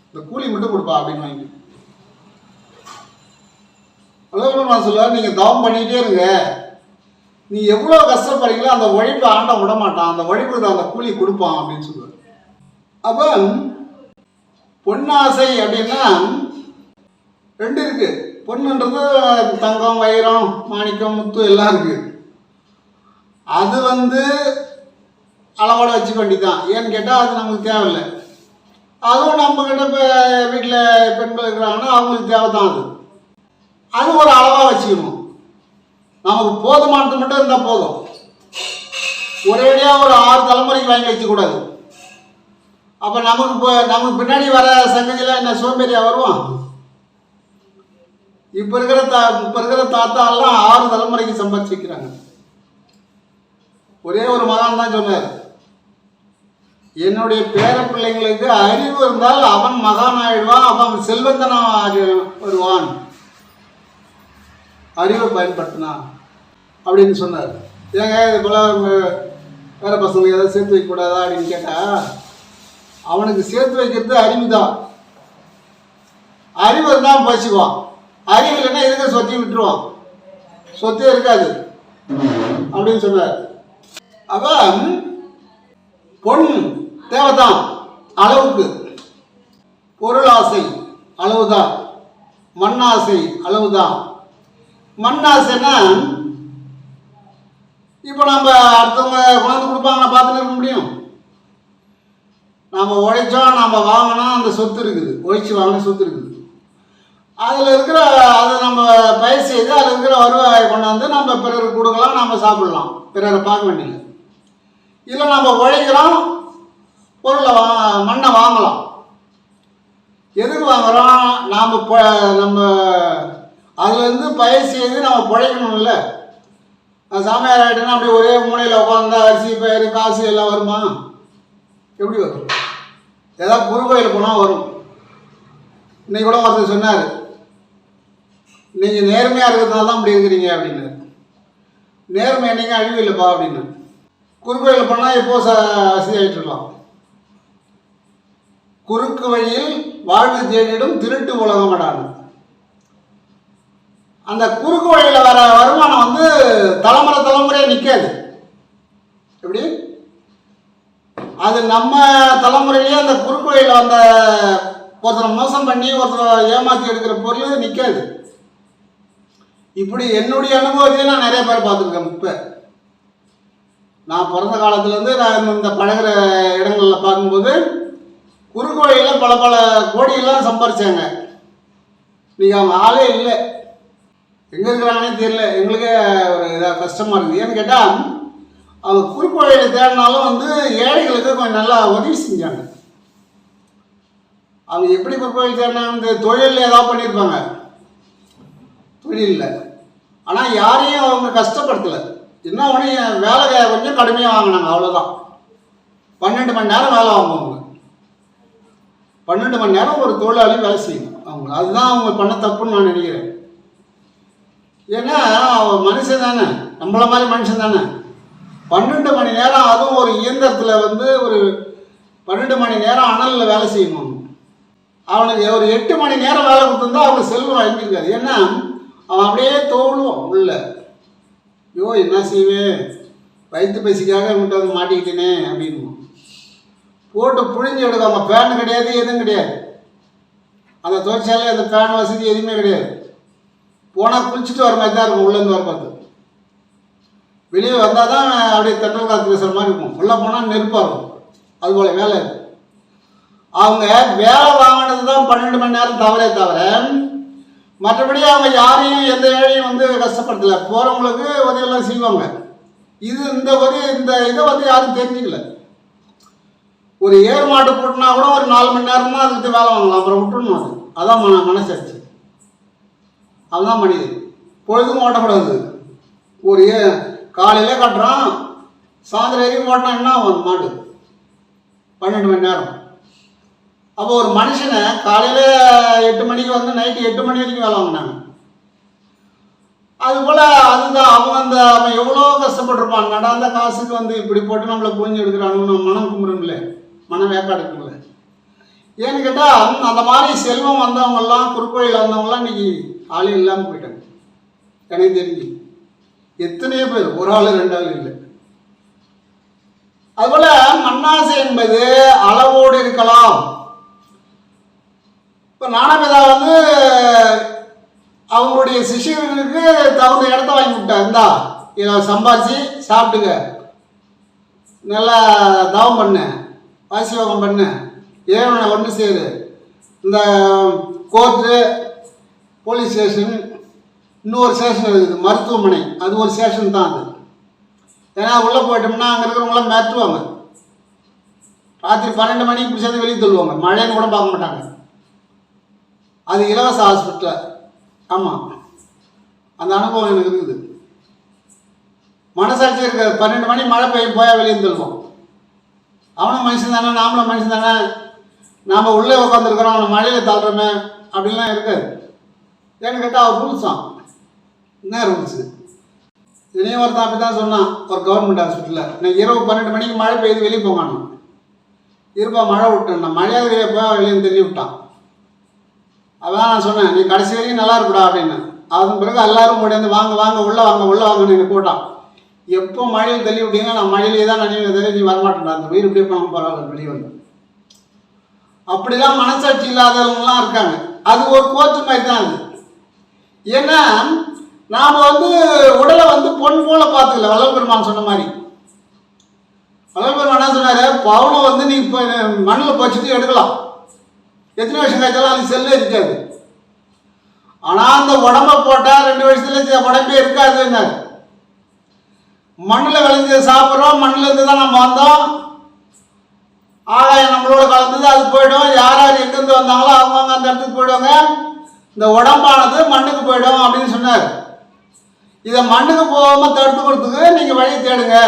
இந்த கூலி மட்டும் கொடுப்பா அப்படின்னு வாங்கி. நான் சொல்லுவார், நீங்கள் தவம் பண்ணிக்கிட்டே இருங்க, நீ எவ்வளோ கஷ்டப்படுறீங்களோ அந்த உழைப்பை ஆண்ட விட மாட்டான், அந்த உழைப்புக்கு அந்த கூலி கொடுப்பான் அப்படின்னு சொல்லுவார். அப்போ பொன்னாசை அப்படின்னா 2 இருக்கு. பொண்ணுன்றது தங்கம், வைரம், மாணிக்கம், முத்து எல்லாம் இருக்கு. அது வந்து அளவோட வச்சுக்க வேண்டியதான். ஏன்னு கேட்டால் அது நமக்கு தேவையில்லை. அதுவும் நம்மக்கிட்ட இப்போ வீட்டில் பெண்கள் இருக்கிறாங்கன்னா அவங்களுக்கு தேவை தான். அது ஒரு அளவாக வச்சுக்கணும். நமக்கு போதுமானது மட்டும் இருந்தால் போதும். ஒரேடியாக ஒரு 6 தலைமுறைக்கு வாங்கி வச்சுக்கூடாது. அப்போ நமக்கு பின்னாடி வர சங்கதியில் என்ன சோம்பேறியாக வருவான்? இப்போ இருக்கிற தாத்தாலாம் 6 தலைமுறைக்கு சம்பாதிச்சு வைக்கிறாங்க. ஒரே ஒரு மகன் தான் சொன்னார், என்னுடைய பேர பிள்ளைங்களுக்கு அறிவு இருந்தால் அவன் மகான் ஆயிடுவான், அவன் செல்வந்தனாக வருவான், அறிவை பயன்படுத்தினான் அப்படின்னு சொன்னார். ஏங்க இது போல் வேற பசங்களுக்கு ஏதாவது சேர்த்து வைக்கக்கூடாதா அப்படின்னு கேட்டால், அவனுக்கு சேர்த்து வைக்கிறது அறிவு தான். அறிவு இருந்தால் பசிக்குவான், அறிவு இல்லைன்னா எதுக்கு சொத்தையும் விட்டுருவான், சொத்தே இருக்காது அப்படின்னு சொன்னார். அப்போ பொன் தேவைதான் அளவுக்கு, பொருளாசை அளவுதான், மண்ணாசை அளவுதான். மண்ணாசைன்னா இப்போ நம்ம அடுத்தவங்க கொண்டாந்து கொடுப்பாங்க பார்த்துட்டு இருக்க முடியும்? நம்ம உழைச்சோம், நம்ம வாங்கினோம், அந்த சொத்து இருக்குது, உழைச்சி வாங்கின சொத்து இருக்குது. அதில் இருக்கிற அதை நம்ம பயிர் செய்து அதில் இருக்கிற வருவாயை கொண்டாந்து நம்ம பிறருக்கு கொடுக்கலாம், நம்ம சாப்பிடலாம், பிறரை பார்க்க வேண்டியது. இல்லை நம்ம உழைக்கிறோம், பொருளை மண்ணை வாங்கலாம். எதுக்கு வாங்குகிறோம்? நம்ம அதுலேருந்து பயிர் செய்து நம்ம பிழைக்கணும்ல. சாமியார் ஆகிட்டேன்னா அப்படி ஒரே மூலையில் உட்காந்தா அரிசி, பயிர், காசு எல்லாம் வருமா? எப்படி வரும்? ஏதாவது குறுக்கோயில் போனால் வரும். இன்னைக்கு கூட ஒருத்தர் சொன்னார், நீங்கள் நேர்மையாக இருக்கிறதுனால தான் அப்படி இருக்கிறீங்க அப்படின்னு. நேர்மை என்னைக்கு அழிவு இல்லைப்பா அப்படின்னு. குறுக்கோயில் போனால் எப்போ வசதி ஆகிட்டுருக்கலாம். குறுக்கு வழியில் வாழ்வு தேடிடும் திருட்டு உலகமடான்னு. அந்த குறுக்கு வழியில் வர வருமானம் வந்து தலைமுறையாக நிற்காது. எப்படி? அது நம்ம தலைமுறையிலேயே அந்த குறுக்கு வழியில் வந்த ஒருத்தரை மோசம் பண்ணி ஒருத்தரை ஏமாற்றி எடுக்கிற பொருள் நிற்காது. இப்படி என்னுடைய அனுபவத்தையும் நான் நிறைய பேர் பார்த்துருக்கேன். இப்போ நான் பிறந்த காலத்துலேருந்து நான் இந்த பழகிற இடங்களில் பார்க்கும்போது குறுக்கு வழியில் பல கோடியெல்லாம் சம்பாரிச்சாங்க. இன்றைக்கி அவங்க ஆளே இல்லை, எங்கே இருக்கிறாங்கன்னே தெரியல. எங்களுக்கே ஒரு இதாக கஷ்டமாக இருக்குது. ஏன்னு கேட்டால் அவங்க குறுக்கு வழியில் தேடினாலும் வந்து ஏழைகளுக்கு கொஞ்சம் நல்லா உதவி செஞ்சாங்க. அவங்க எப்படி குறுக்கு வழி தேடினாங்க? இந்த தொழிலில் ஏதாவது பண்ணியிருப்பாங்க, தொழிலில். ஆனால் யாரையும் அவங்க கஷ்டப்படுத்தலை. என்ன ஒன்று வேலை கொஞ்சம் கடுமையாக வாங்கினாங்க, அவ்வளோதான். 12 மணி நேரம் வேலை வாங்குவாங்க. 12 மணி நேரம் ஒரு தொழிலாளி வேலை செய்யணும் அவங்க. அதுதான் அவங்க பண்ண தப்புன்னு நான் நினைக்கிறேன். ஏன்னா அவன் மனுஷன் தானே, நம்மள மாதிரி மனுஷன் தானே. 12 மணி நேரம், அதுவும் ஒரு இயந்திரத்தில் வந்து ஒரு 12 மணி நேரம் அனலில் வேலை செய்யணும். அவனுக்கு ஒரு 8 மணி நேரம் வேலை கொடுத்துருந்தா அவனுக்கு செல்வம் வாங்கியிருக்காது. ஏன்னா அவன் அப்படியே தோழுவான் உள்ள. ஐயோ என்ன செய்வேன், வயிற்று பசிக்காக அவன்கிட்ட வந்து மாட்டிக்கிட்டேனே அப்படின்னு. போட்டு புழிஞ்சு எடுக்காங்க. ஃபேன் கிடையாது, எதுவும் கிடையாது. அந்த தொழிற்சாலை அந்த ஃபேன் வசதி எதுவுமே கிடையாது. போனால் குளிச்சுட்டு வர மாதிரி தான் இருக்கும். உள்ளேருந்து வர பார்த்து வெளியே வந்தால் தான் அப்படியே தென்றல் காற்று பேசுகிற மாதிரி இருக்கும். உள்ளே போனால் நெருப்பாக இருக்கும். அதுபோல் வேலை இருக்குது. அவங்க வேலை வாங்கினது தான் 12 மணி நேரம் தவறே தவிர மற்றபடி அவங்க யாரையும் எந்த ஏழையும் வந்து கஷ்டப்படுத்தலை. போகிறவங்களுக்கு உதவியெல்லாம் செய்வாங்க. இந்த இதை வந்து யாரும் தெரிஞ்சுக்கல. ஒரு ஏர் மாட்டு போட்டுனா கூட ஒரு 4 மணி நேரம் தான் அதுக்கிட்ட வேலை வாங்கலாம், அப்புறம் விட்டுடணும். அதான் மனசாட்சி. அதுதான் மனிதன். பொழுதும் ஓட்டக்கூடாது. ஒரு காலையில் கட்டுறான், சாயந்தரம் வரைக்கும் ஓட்டினா என்ன ஆகும்? மாடு 12 மணி நேரம். அப்போ ஒரு மனுஷனை காலையில் 8 மணிக்கு வந்து நைட்டு 8 மணி வரைக்கும் வேலை வாங்கினாங்க. அதுபோல் அதுதான் அவன் எவ்வளோ கஷ்டப்பட்டுருப்பான். நடாந்த காசுக்கு வந்து இப்படி போட்டு நம்மளை புரிஞ்சு எடுக்கிறாங்கன்னு மனம் கும்பிடுங்களே, மனம் வேக்காடுக்குங்களே. ஏன்னு கேட்டால் அந்த மாதிரி செல்வம் வந்தவங்கெல்லாம், குறுக்கோயில் வந்தவங்களாம் இன்றைக்கி ஆளே இல்லாமல் போயிட்டாங்க. எனக்கு தெரிஞ்சு எத்தனையோ பேர், ஒரு ஆள் 2 ஆள் இல்லை. அதுபோல் மண்ணாசை என்பது அளவோடு இருக்கலாம். இப்போ ஞானபிதா வந்து அவங்களுடைய சிஷியர்களுக்கு தகுந்த இடத்த வாங்கி விட்டா, இருந்தா இதை சம்பாதிச்சு சாப்பிட்டுக்க, நல்லா தவம் பண்ணு, வாசியோகம் பண்ணு, ஏவனை ஒன்று சேரு. இந்த கோர்ட்டு, போலீஸ் ஸ்டேஷன், இன்னொரு ஸ்டேஷன் இருக்குது மருத்துவமனை, அது ஒரு ஸ்டேஷன் தான் அது. ஏன்னா உள்ளே போயிட்டோம்னா அங்கே இருக்கிறவங்களாம் மிரட்டுவாங்க. ராத்திரி 12 மணிக்கு பிடிச்சாந்து வெளியே தள்ளுவாங்க. மழைன்னு கூட பார்க்க மாட்டாங்க. அது இலவச ஹாஸ்பிட்டல். ஆமாம், அந்த அனுபவம் எனக்கு இருக்குது. மனசாட்சி இருக்காது. 12 மணி மழை பெய்யும், போயா வெளியே தள்ளுவோம். அவனும் மனுஷன் தானே, நாமளும் மனுஷன் தானே, நாம் உள்ளே உட்காந்துருக்குறோம், அவனை மழையில் தள்ளுறோமே அப்படின்லாம் இருக்காது. ஏன்னு கேட்டால் அவர் ரூல்ஸான். என்ன ரூல்ஸு? இனியும் ஒருத்தன் அப்படி தான் சொன்னான். ஒரு கவர்மெண்ட் ஹாஸ்பிட்டலில் நான் இரவு 12 மணிக்கு மழை பெய்யுது, வெளியே போகானு இருப்பா, மழை விட்டேன். நான் மழையாக வெளியே போய் வெளியே தள்ளி விட்டான். அதான் நான் சொன்னேன், நீ கடைசி வரைக்கும் நல்லா இருக்கூடா அப்படின்னு. அதன் பிறகு எல்லாரும் முடியாது, வாங்க வாங்க உள்ளே வாங்க உள்ளே வாங்கன்னு எனக்கு போட்டான். எப்போ மழையில் தள்ளி விட்டீங்க, நான் மழையிலே தான் நினைவு, நீ வரமாட்டேன்டா, அந்த உயிர் இப்படியே போனால் பரவாயில்ல வெளியே வந்து. அப்படிலாம் மனசாட்சி இல்லாதவங்களாம் இருக்காங்க. அது ஒரு கோர்ட்டு மாதிரி தான் அது. ஏன்னா நாம் வந்து உடலை வந்து பொன் போல பார்த்துக்கல. வள்ளல் பெருமான் சொன்ன மாதிரி, வள்ளல் பெருமான் என்ன சொன்னார், பவுனை வந்து நீ இப்போ மண்ணில் பச்சுட்டு எடுக்கலாம், எத்தனை வருஷம் காய்ச்சாலும் அது செல்லே இருக்காது. ஆனால் அந்த உடம்பை போட்டால் 2 வருஷத்துல உடம்பே இருக்காதுன்னாரு. மண்ணில் விளைஞ்சதை சாப்பிட்றோம், மண்ணில் இருந்து தான் நம்ம வந்தோம், ஆகாயம் நம்மளோட கலந்தது, அது போயிடும். யார் யார் எங்கேருந்து வந்தாங்களோ அவங்கவுங்க அந்த இடத்துக்கு போயிடுவாங்க. இந்த உடம்பானது மண்ணுக்கு போயிடும் அப்படின்னு சொன்னார். இதை மண்ணுக்கு போகாமல் தடுத்து கொடுத்துக்கு நீங்கள் வழி தேடுங்க.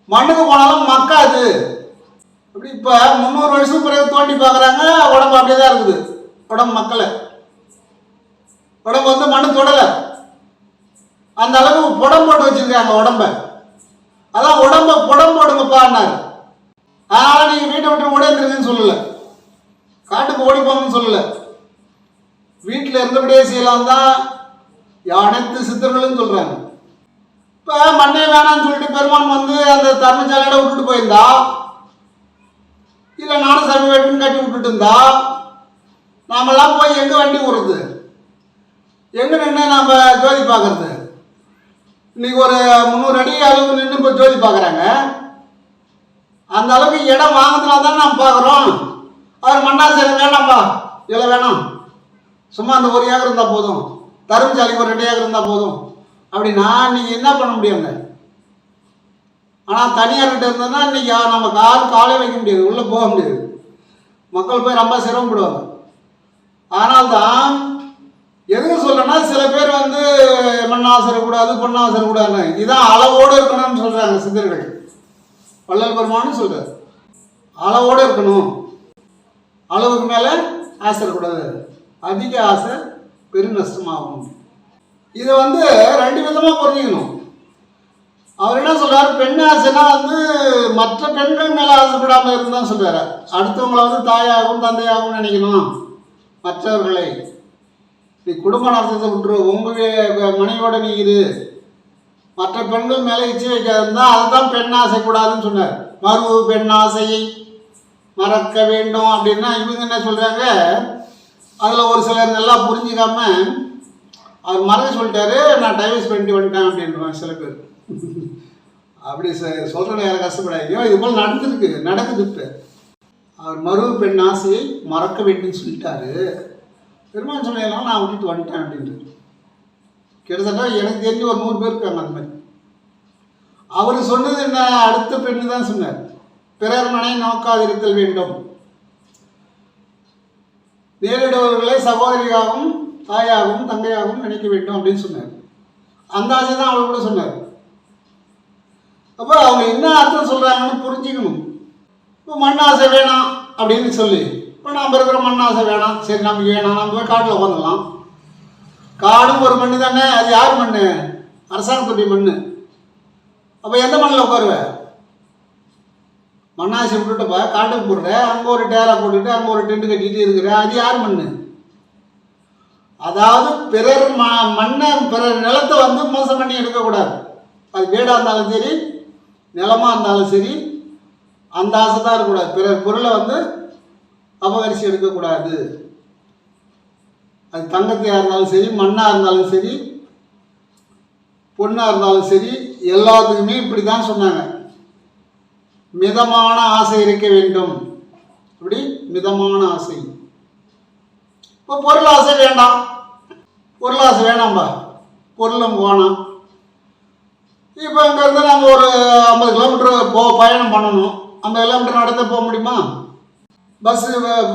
மண்ணுக்கு போனாலும் மக்காது. அப்படி இப்போ 300 வருஷம் பிறகு தோண்டி பார்க்குறாங்க, உடம்பு அப்படியே தான் இருக்குது. உடம்பு மக்களை, உடம்பு வந்து மண்ணு தொடலை. அந்த அளவுக்கு புடம் போட்டு வச்சுருக்காங்க உடம்ப. அதான் உடம்பை புடம் போடுங்கப்பான்னாரு. அதனால் நீங்கள் வீட்டை விட்டு ஓடிந்துருங்கன்னு சொல்லலை, காட்டுக்கு ஓடிப்போங்கன்னு சொல்லலை. வீட்டில் இருந்தபடியே செய்யலாம் தான் அனைத்து சித்தர்களும் சொல்கிறாங்க. இப்போ மண்ணே வேணான்னு சொல்லிட்டு பெருமான் வந்து அந்த தர்மசாலையோட விட்டுட்டு போயிருந்தா, இல்லை ஞானசாமி வீட்டுன்னு கட்டி விட்டுட்டு இருந்தா, நாமெல்லாம் போய் எங்கே வண்டி விடுறது, எங்கே நின்று நம்ம ஜோதி பார்க்கறது? இன்னைக்கு ஒரு 300 அடி அளவு நின்று இப்போ ஜோதி பார்க்குறாங்க. அந்த அளவுக்கு இடம் வாங்கினா தானே நம்ம பார்க்குறோம். அவர் மண்ணாசை வேணாம்ப்பா, இல்லை வேணாம், சும்மா அந்த 1 ஏக்கர் இருந்தால் போதும், தர்மசாலைக்கு ஒரு 2 ஏக்கர் இருந்தால் போதும் அப்படின்னா நீங்கள் என்ன பண்ண முடியுங்க? ஆனால் தனியார்கிட்ட இருந்ததுன்னா இன்றைக்கி நம்ம காலே வைக்க முடியாது, உள்ளே போக முடியாது. மக்கள் போய் ரொம்ப சிரமப்படுவாங்க. அதனால்தான் எதுக்கு சொல்கிறேன்னா, சில பேர் வந்து மண்ணாசரக்கூடாது, பொண்ணாசரக்கூடாதுன்னு, இதுதான் அளவோடு இருக்கணும்னு சொல்கிறாங்க சித்தர்கள். வள்ளல் பெருமான்னு சொல்கிறார், அளவோடு இருக்கணும், அளவுக்கு மேலே ஆசைக்கூடாது, அதிக ஆசை பெரு நஷ்டமாகும். இதை வந்து 2 விதமாக புரிஞ்சுக்கணும். அவர் என்ன சொல்கிறார், பெண் ஆசைனா வந்து மற்ற பெண்கள் மேலே ஆசைப்படாமல் இருந்தான்னு சொல்கிறார். அடுத்தவங்களை வந்து தாயாகவும் தந்தையாகவும் நினைக்கணும். மற்றவர்களை நீ குடும்ப நடத்தத்தை விட்டுரு, உங்கள் மனைவியோட நீ இரு, மற்ற பெண்கள் மேலே இச்சை வைக்காதுன்னா அதை தான் பெண் ஆசைக்கூடாதுன்னு சொன்னார். மறு பெண் ஆசையை மறக்க வேண்டும் அப்படின்னா இவங்க என்ன சொல்கிறாங்க, அதில் ஒரு சிலர் நல்லா புரிஞ்சிக்காம அவர் மறக்க சொல்லிட்டாரு, நான் டைவர்ஸ் பண்ணிட்டு வந்துட்டேன் அப்படின்றாங்க சில பேர். அப்படி சொல்கிறேன், யாரும் கஷ்டப்படாதீங்க. இது போல் நடக்குது. இப்போ அவர் மறு பெண் ஆசையை மறக்க வேண்டும்னு சொல்லிட்டாரு. பெருமாள் சொன்னதெல்லாம் நான் விட்டுட்டு வந்துட்டேன் அப்படின்ட்டு. கிட்டத்தட்ட எனக்கு தெரிஞ்சு ஒரு 100 பேர் இருக்காங்க அந்த மாதிரி. அவர் சொன்னது என்ன, அடுத்த பெண்ணு தான் சொன்னார், பிறர் மனை நோக்காதிருத்தல் வேண்டும், நேரிடுபவர்களை சகோதரியாகவும் தாயாகவும் தங்கையாகவும் நினைக்க வேண்டும் அப்படின்னு சொன்னார். அந்த ஆசை தான் அவர் கூட சொன்னார். அப்போ அவங்க என்ன அர்த்தம் சொல்கிறாங்கன்னு புரிஞ்சுக்கணும். இப்போ மண் ஆசை வேணாம் அப்படின்னு சொல்லி, இப்போ நம்ம இருக்கிற மண் ஆசை வேணாம், சரி நமக்கு வேணாம், நம்ம போய் காட்டில் உட்காந்துடலாம். காடும் ஒரு மண் தானே, அது யார் மண்? அரசாங்கத்துடைய மண். அப்போ எந்த மண்ணில் உட்காருவேன்? மண்ணாசி விட்டுட்டுப்பா காட்டுக்கு போடுற, அங்கே ஒரு டேரா போட்டுட்டு அங்கே ஒரு டென்ட் கட்டிட்டு இருக்கிற, அது யார் மண்? அதாவது பிறர் மண்ணை பிறர் நிலத்தை வந்து மோசம் பண்ணி எடுக்கக்கூடாது. அது வீடாக இருந்தாலும் சரி, நிலமாக இருந்தாலும் சரி, அந்த ஆசை தான் இருக்கக்கூடாது. பிறர் பொருளை வந்து அபகரித்து எடுக்கக்கூடாது. அது தங்கத்தையாக இருந்தாலும் சரி, மண்ணாக இருந்தாலும் சரி, பொண்ணாக இருந்தாலும் சரி, எல்லாத்துக்குமே இப்படி தான் சொன்னாங்க. மிதமான ஆசை இருக்க வேண்டும். இப்படி மிதமான ஆசை. இப்போ பொருள் ஆசை வேண்டாம், பொருள் ஆசை வேணாம்பா, பொருளும் வேணாம். இப்போ இங்கேருந்து நாங்கள் ஒரு 50 கிலோமீட்டர் பயணம் பண்ணணும். 50 கிலோமீட்டர் நடத்த போக முடியுமா?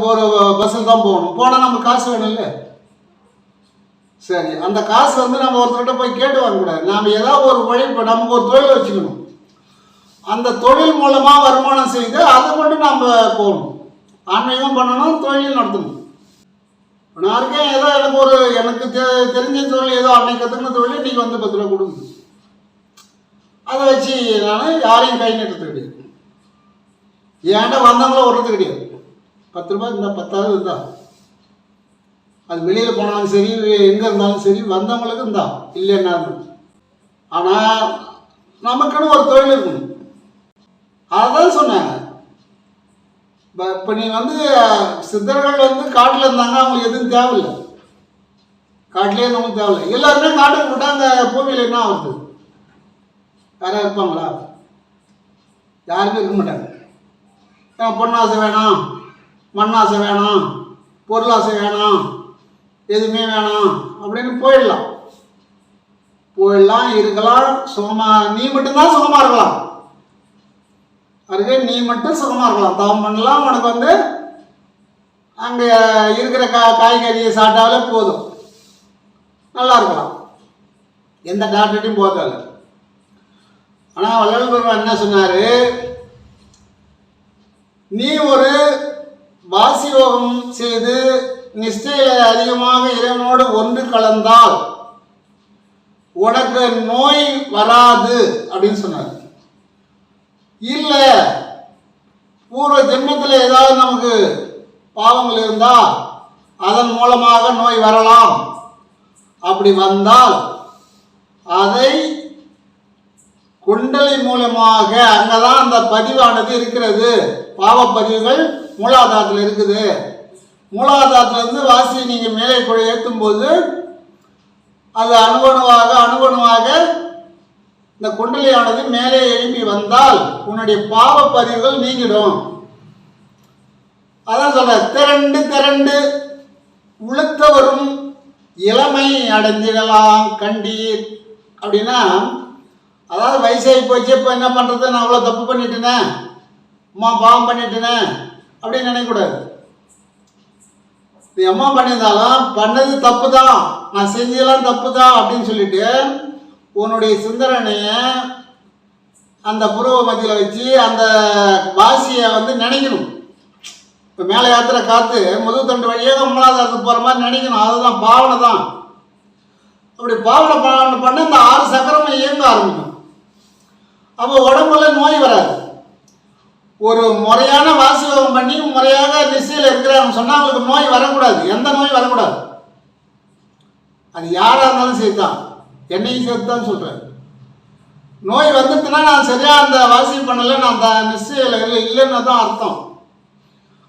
ஒரு பஸ்ஸில் தான் போகணும். போனால் நமக்கு காசு வேணும் இல்லை? சரி, அந்த காசு வந்து நம்ம ஒருத்தர்கிட்ட போய் கேட்டு வாங்கக்கூடாது. நாம் ஏதாவது ஒரு வழி, இப்போ நமக்கு ஒரு தொழில் வச்சுக்கணும். அந்த தொழில் மூலமாக வருமானம் செய்து அதை கொண்டு நம்ம போகணும். ஆன்மீகம் பண்ணணும், தொழில் நடத்தணும். நான் இருக்கேன், ஏதோ எனக்கு தெரிஞ்ச தொழில், ஏதோ அன்னைக்கு கற்றுக்கின தொழில் இன்றைக்கி வந்து 10 ரூபா கொடுக்குது. அதை வச்சு நான் யாரையும் கை நீட்டுறது கிடையாது. ஏன்டா வந்தவங்களும் விடுறது கிடையாது. 10 ரூபாய் இருந்தால் 10வது இருந்தா, அது வெளியில் போனாலும் சரி, எங்கே இருந்தாலும் சரி, வந்தவங்களுக்கு இருந்தா இல்லைன்னா. ஆனால் நமக்குன்னு ஒரு தொழில் இருக்கணும். அதான் சொன்னாங்க. இப்போ நீ வந்து சித்தர்கள் வந்து காட்டில் இருந்தாங்க, அவங்களுக்கு எதுவும் தேவையில்லை. காட்டிலே இருந்தவங்களுக்கு தேவையில்லை. எல்லாருமே காட்டுக்கு போட்டால் அந்த பூமியில் என்ன ஆகுது? யாராவது இருப்பாங்களா? யாருமே இருக்க மாட்டாங்க. பொன்னாசை வேணாம், மண்ணாசை வேணாம், பொருளாசை வேணாம், எதுவுமே வேணாம் அப்படின்னு போயிடலாம். இருக்கலாம், சுகமாக நீ மட்டும்தான் சுகமாக இருக்கலாம். அதுக்கு நீ மட்டும் சுகமாக இருக்கலாம், தவம் பண்ணலாம். உனக்கு வந்து அங்கே இருக்கிற காய்கறியை சாப்பிட்டாலே போதும், நல்லா இருக்கலாம், எந்த டாக்டர்கிட்டையும் போகாது. ஆனால் வள்ளல் பெருமான் என்ன சொன்னார், நீ ஒரு வாசி யோகம் செய்து நிஷ்டையில் அதிகமாக இறைவனோடு ஒன்று கலந்தால் உனக்கு நோய் வராது அப்படின்னு சொன்னார். இல்லை, பூர்வ ஜென்மத்தில் ஏதாவது நமக்கு பாவங்கள் இருந்தால் அதன் மூலமாக நோய் வரலாம். அப்படி வந்தால் அதை குண்டலி மூலமாக, அங்கதான் அந்த பதிவானது இருக்கிறது. பாவப்பதிவுகள் மூலாதாரத்தில் இருக்குது. மூலாதாரத்திலிருந்து வாசியை நீங்கள் மேலே ஏற்றும் போது அது அணுவணுவாக இந்த குண்டலியானது மேலே எழுப்பி வந்தால் உன்னுடைய பாவப்பதிவுகள் நீங்கிடும். அதான் சொல்ற, திரண்டு உளுத்த வரும் இளமை அடைஞ்சிடலாம் கண்டீர் அப்படின்னா, அதாவது வயசாகி போச்சு, இப்போ என்ன பண்ணுறது, நான் அவ்வளோ தப்பு பண்ணிட்டேனே, அம்மா பாவம் பண்ணிட்டேனே அப்படின்னு நினைக்கக்கூடாது. நீ அம்மா பண்ணியிருந்தாலும் பண்ணது தப்பு தான், நான் செஞ்சதெல்லாம் தப்பு தான் அப்படின்னு சொல்லிட்டு உன்னுடைய சிந்தனையை அந்த புருவ மத்தியில் வச்சு அந்த வாசியை வந்து நினைக்கணும். இப்போ மேலே யாத்திரை காற்று முதுகு தண்டு வழியாக மூலாதாரத்துக்கு போகிற மாதிரி நினைக்கணும். அதுதான் பாவனை தான். அப்படி பாவனை பண்ண இந்த 6 சக்கரமும் இயங்க ஆரம்பிக்கும். அப்போ உடம்புல நோய் வராது. ஒரு முறையான வாசியோகம் பண்ணி முறையாக நிச்சயில் இருக்கிறாங்க சொன்னால் அவங்களுக்கு நோய் வரக்கூடாது, எந்த நோய் வரக்கூடாது. அது யாராக இருந்தாலும் சேர்த்தான், என்னையும் சேர்த்து தான் சொல்கிறேன். நோய் வந்துட்டுனா நான் சரியாக அந்த வாசி பண்ணலை, நான் அந்த நிச்சயம் இல்லைன்னு தான் அர்த்தம்.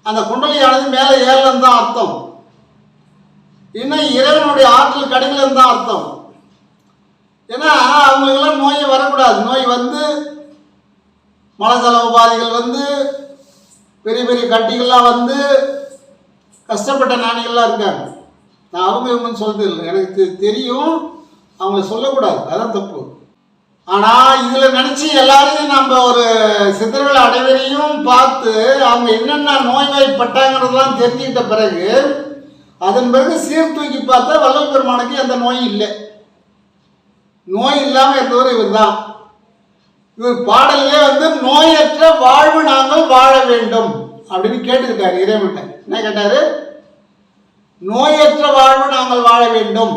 அந்த குண்டலியானது மேலே ஏறலன்னு தான் அர்த்தம். இன்னும் இறைவனுடைய ஆற்றல் கிடைக்கலன்னு தான் அர்த்தம். ஏன்னா அவங்களுக்கெல்லாம் நோய் வரக்கூடாது. நோய் வந்து மலஜல உபாதைகள் வந்து பெரிய பெரிய கட்டிகள்லாம் வந்து கஷ்டப்பட்ட ஞானிகள்லாம் இருக்காங்க. நான் அவங்க இவங்கன்னு சொல்றது இல்லை, எனக்கு தெரியும், அவங்கள சொல்லக்கூடாது, அதான் தப்பு. ஆனால் இதில் நினச்சி எல்லாரையும் நம்ம ஒரு சித்தர்கள் அனைவரையும் பார்த்து அவங்க என்னென்ன நோய்வாய்ப்பட்டாங்கிறதெல்லாம் தெரிஞ்சுக்கிட்ட பிறகு அதன் பிறகு சீர்தூக்கி பார்த்தா வள்ளல் பெருமானுக்கு எந்த நோயும் இல்லை. நோய் இல்லாமல் இருந்தவர் இவர் தான். இவர் பாடலே வந்து நோயற்ற வாழ்வு நாங்கள் வாழ வேண்டும் அப்படின்னு கேட்டுக்கிட்டாரு இறைவன்கிட்ட. என்ன கேட்டாரு? நோயற்ற வாழ்வு நாங்கள் வாழ வேண்டும்.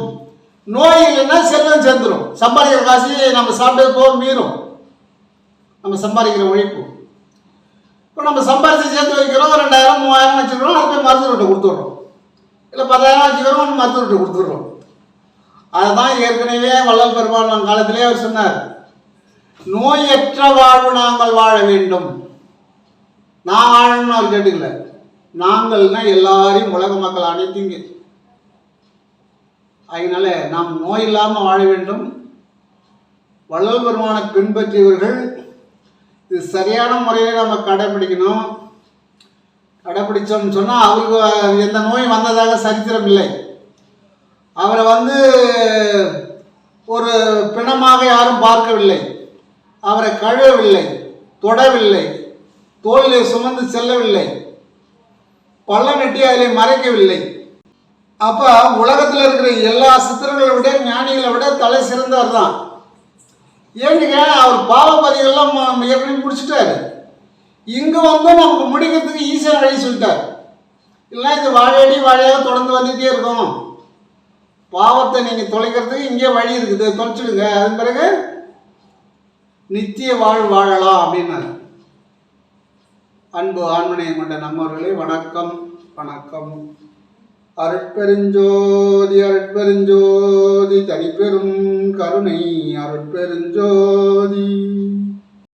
நோய் இல்லைன்னா செல்வம் சேர்ந்துடும். சம்பாதிக்கிற காசு நம்ம சாப்பிட்டது போக மீறும். நம்ம சம்பாதிக்கிற உழைப்பு இப்போ நம்ம சம்பாதிச்சு சேர்த்து வைக்கிறோம், 2000 3000 வச்சுக்கிறோம், அது போய் மருத்துவர்கிட்ட கொடுத்துட்றோம். இல்லை 10,000 வச்சுக்கிறோம், மருத்துவர்கிட்ட கொடுத்துட்றோம். அதுதான் ஏற்கனவே வள்ளல் பெருமாள் காலத்திலே அவர் சொன்னார், நோயற்ற வாழ்வு நாங்கள் வாழ வேண்டும். நான் வாழணும்னு அவர் கேட்டுக்கல, நாங்கள்னா எல்லாரையும் உலக மக்கள் அனைத்துங்க. அதனால நாம் நோய் இல்லாமல் வாழ வேண்டும். வள்ளல் பெருமானை பின்பற்றியவர்கள் இது சரியான முறையில் நம்ம கடைப்பிடிக்கணும். கடைப்பிடிச்சோம்னு சொன்னால் அவருக்கு எந்த நோய் வந்ததாக சரித்திரம் இல்லை. அவரை வந்து ஒரு பிணமாக யாரும் பார்க்கவில்லை, அவரை கழுவவில்லை, தொடவில்லை, தோளிலே சுமந்து செல்லவில்லை, பள்ளம் வெட்டி அதிலே மறைக்கவில்லை. அப்போ உலகத்தில் இருக்கிற எல்லா சித்தர்களை விட ஞானிகளை விட தலை சிறந்தவர் தான். ஏன்னுங்க, அவர் பாவபதிகள்லாம் ஏற்கனவே முடிச்சுட்டாரு. இங்கே வந்து நமக்கு முடிக்கிறதுக்கு ஈஸியாக வழி சொல்லிட்டார். இல்லைன்னா இது வாழையடி வாழையாக தொடர்ந்து வந்துகிட்டே இருக்கும். பாவத்தை நீங்கள் தொலைக்கிறதுக்கு இங்கே வழி இருக்குது, தொலைச்சிடுங்க, அதன் பிறகு நித்திய வாழ் வாழலாம் அப்படின்னாரு. அன்பு ஆண்மனையை கொண்ட நம்மவர்களே, வணக்கம் வணக்கம். அருட்பெருஞ்சோதி அருட்பெருஞ்சோதி தனிப்பெரும் கருணை அருட்பெருஞ்சோதி.